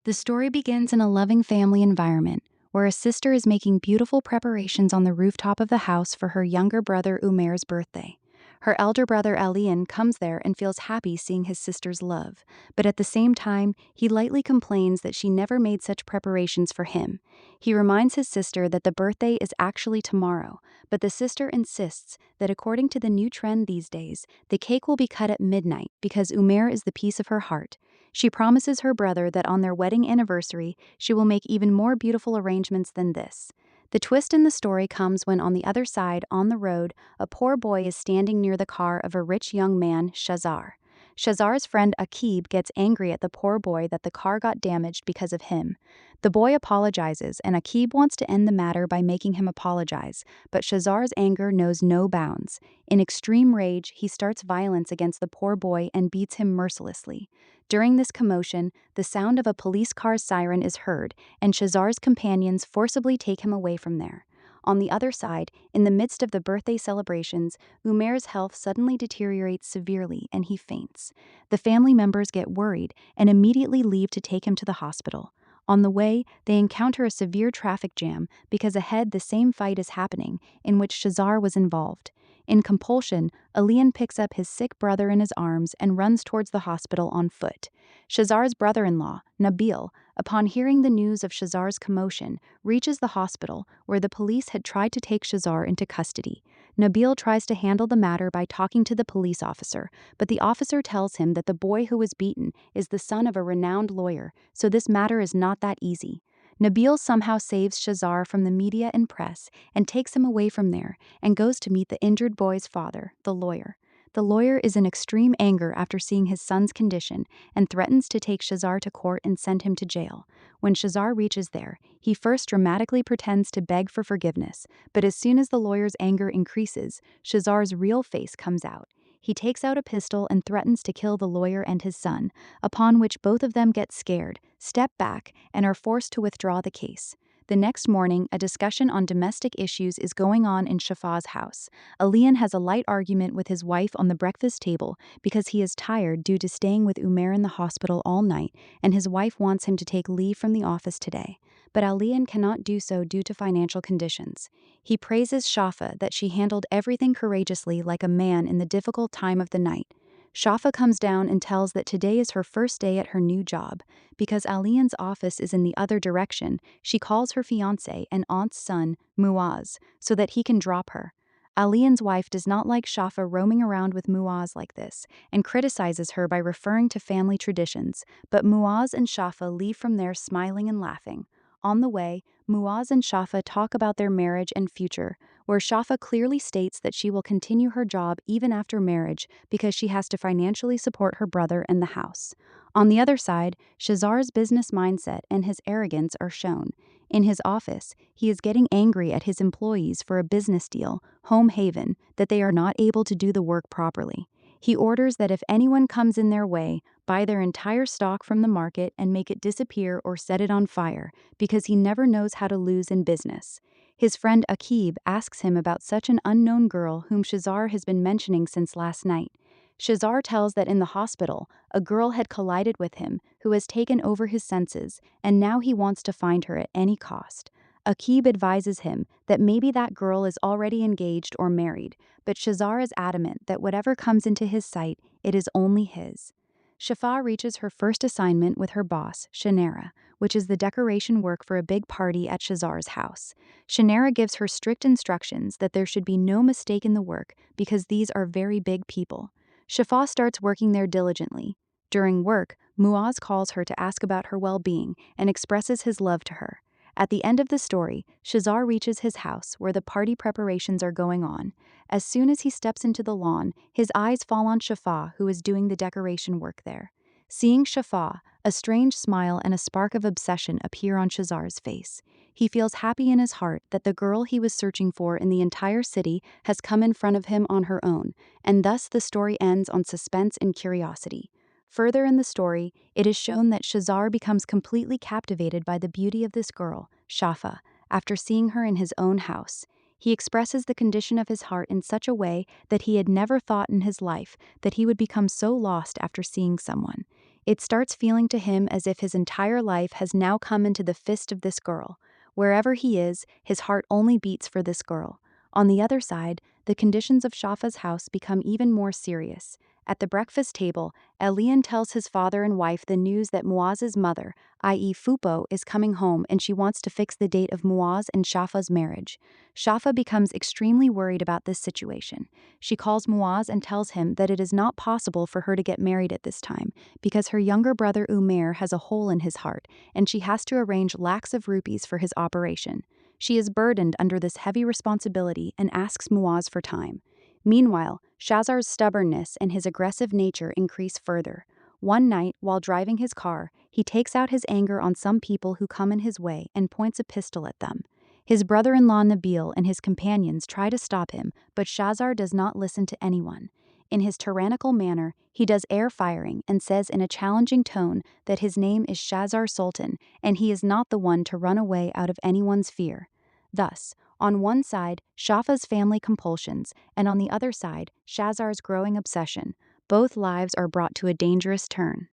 The story begins in a loving family environment where a sister is making beautiful preparations on the rooftop of the house for her younger brother Umair's birthday. Her elder brother Alian comes there and feels happy seeing his sister's love, but at the same time, he lightly complains that she never made such preparations for him. He reminds his sister that the birthday is actually tomorrow, but the sister insists that according to the new trend these days, the cake will be cut at midnight because Umair is the piece of her heart. She promises her brother that on their wedding anniversary, she will make even more beautiful arrangements than this. The twist in the story comes when on the other side, on the road, a poor boy is standing near the car of a rich young man, Shazar. Shazar's friend Akib gets angry at the poor boy that the car got damaged because of him. The boy apologizes, and Akib wants to end the matter by making him apologize, but Shazar's anger knows no bounds. In extreme rage, he starts violence against the poor boy and beats him mercilessly. During this commotion, the sound of a police car's siren is heard, and Shazar's companions forcibly take him away from there. On the other side, in the midst of the birthday celebrations, Umair's health suddenly deteriorates severely and he faints. The family members get worried and immediately leave to take him to the hospital. On the way, they encounter a severe traffic jam because ahead the same fight is happening, in which Shazar was involved. In compulsion, Alian picks up his sick brother in his arms and runs towards the hospital on foot. Shazar's brother-in-law, Nabil, upon hearing the news of Shazar's commotion, reaches the hospital where the police had tried to take Shazar into custody. Nabil tries to handle the matter by talking to the police officer, but the officer tells him that the boy who was beaten is the son of a renowned lawyer, so this matter is not that easy. Nabil somehow saves Shazar from the media and press and takes him away from there and goes to meet the injured boy's father, the lawyer. The lawyer is in extreme anger after seeing his son's condition and threatens to take Shazar to court and send him to jail. When Shazar reaches there, he first dramatically pretends to beg for forgiveness, but as soon as the lawyer's anger increases, Shazar's real face comes out. He takes out a pistol and threatens to kill the lawyer and his son, upon which both of them get scared, step back, and are forced to withdraw the case. The next morning, a discussion on domestic issues is going on in Shafa's house. Alian has a light argument with his wife on the breakfast table because he is tired due to staying with Umair in the hospital all night, and his wife wants him to take leave from the office today. But Alian cannot do so due to financial conditions. He praises Shafa that she handled everything courageously like a man in the difficult time of the night. Shafa comes down and tells that today is her first day at her new job. Because Alian's office is in the other direction, she calls her fiancé and aunt's son, Muaz, so that he can drop her. Alian's wife does not like Shafa roaming around with Muaz like this and criticizes her by referring to family traditions, but Muaz and Shafa leave from there smiling and laughing. On the way, Muaz and Shafa talk about their marriage and future, where Shafa clearly states that she will continue her job even after marriage because she has to financially support her brother and the house. On the other side, Shazar's business mindset and his arrogance are shown. In his office, he is getting angry at his employees for a business deal, Home Haven, that they are not able to do the work properly. He orders that if anyone comes in their way, buy their entire stock from the market and make it disappear or set it on fire, because he never knows how to lose in business. His friend Akib asks him about such an unknown girl whom Shazar has been mentioning since last night. Shazar tells that in the hospital, a girl had collided with him who has taken over his senses, and now he wants to find her at any cost. Akib advises him that maybe that girl is already engaged or married, but Shazar is adamant that whatever comes into his sight, it is only his. Shafa reaches her first assignment with her boss, Shanara, which is the decoration work for a big party at Shazar's house. Shanara gives her strict instructions that there should be no mistake in the work because these are very big people. Shafa starts working there diligently. During work, Muaz calls her to ask about her well-being and expresses his love to her. At the end of the story, Shazar reaches his house where the party preparations are going on. As soon as he steps into the lawn, his eyes fall on Shafa, who is doing the decoration work there. Seeing Shafa, a strange smile and a spark of obsession appear on Shazar's face. He feels happy in his heart that the girl he was searching for in the entire city has come in front of him on her own, and thus the story ends on suspense and curiosity. Further in the story, it is shown that Shazar becomes completely captivated by the beauty of this girl, Shafa, after seeing her in his own house. He expresses the condition of his heart in such a way that he had never thought in his life that he would become so lost after seeing someone. It starts feeling to him as if his entire life has now come into the fist of this girl. Wherever he is, his heart only beats for this girl. On the other side, the conditions of Shafa's house become even more serious. At the breakfast table, Elian tells his father and wife the news that Muaz's mother, i.e. Fupo, is coming home and she wants to fix the date of Muaz and Shafa's marriage. Shafa becomes extremely worried about this situation. She calls Muaz and tells him that it is not possible for her to get married at this time because her younger brother Umair has a hole in his heart and she has to arrange lakhs of rupees for his operation. She is burdened under this heavy responsibility and asks Muaz for time. Meanwhile, Shazar's stubbornness and his aggressive nature increase further. One night, while driving his car, he takes out his anger on some people who come in his way and points a pistol at them. His brother-in-law Nabil and his companions try to stop him, but Shazar does not listen to anyone. In his tyrannical manner, he does air firing and says in a challenging tone that his name is Shazar Sultan and he is not the one to run away out of anyone's fear. Thus, on one side, Shafa's family compulsions, and on the other side, Shazar's growing obsession. Both lives are brought to a dangerous turn.